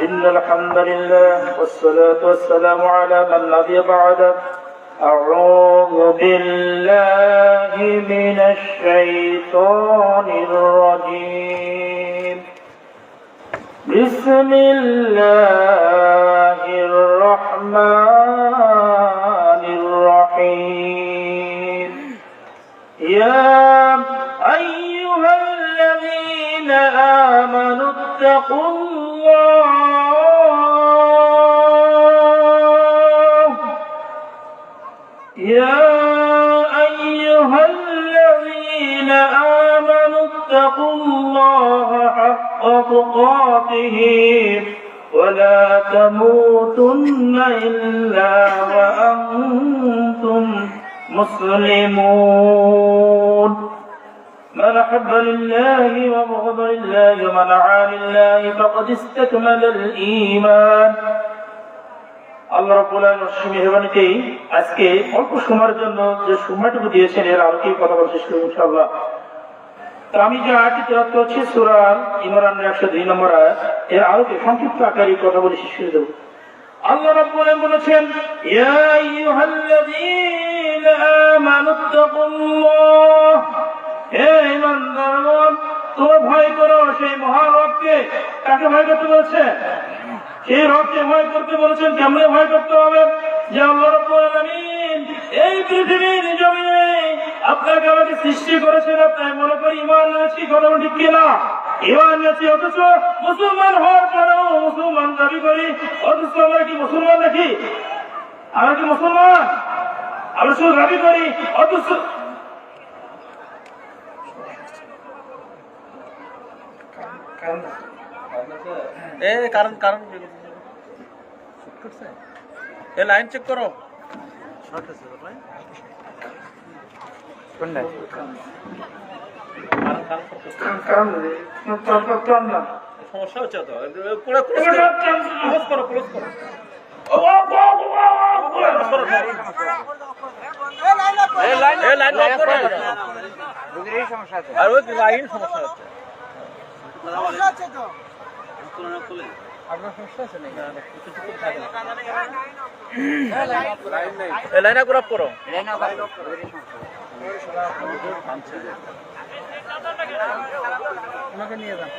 إن الحمد لله والصلاة والسلام على من نبي بعده. أعوذ بالله من الشيطان الرجيم. بسم الله الرحمن الرحيم. يا أيها الذين آمنوا اتقوا الله. يا أيها الذين آمنوا اتقوا الله حق تقاته ولا تموتن إلا وأنتم مسلمون. من أحب لله وبغض لله ومن عاد لله فقد استكمل الإيمان. আল্লাহ রাব্বুল আলামিন মেহেরবানিতে আজকে অল্প সময়ের জন্য যে সময়টুকু দিয়েছেন এর আলোকে কথা বলতে শেষ করব ইনশাআল্লাহ। তো আমি যে আয়াতটি তেলাওয়াত করছি সূরা ইমরানের 102 নম্বর আয়াত, এর আলোকে সংক্ষিপ্ত আকারে কথা বলে শেষ করে দেব। আল্লাহ রাব্বুল আলামিন বলেছেন, ইয়া আইয়ুহাল্লাযীনা আমানুত্তাকুল্লাহ। হে ঈমানদারগণ, তোমরা ভয় করো সেই মহান রবকে। কাকে ভয় করতে বলেছে? সেই রবকে ভয় করতে বলেছেন। কেমনে ভয় করতে হবে? যে আল্লাহ রাব্বুল আলামিন এই পৃথিবীর জমিনে আপনাকে আমাকে সৃষ্টি করেছেন, আপনি মনে করি ঈমান এনেছি, কথা ঠিক কিনা? ঈমান এনেছি, অথচ মুসলমান হওয়ার পরেও মুসলমান দাবি করি, অথচ আমরা কি মুসলমান নাকি? আমরা কি মুসলমান? আমরা শুধু দাবি করি, অথচ লাইন চেক করো। সমস্যা হচ্ছে তো, ক্লোজ করো, ক্লোজ করো। আর ওই লাইন সমস্যা হচ্ছে। লাইন আপ করো। ওনাকে নিয়ে যান।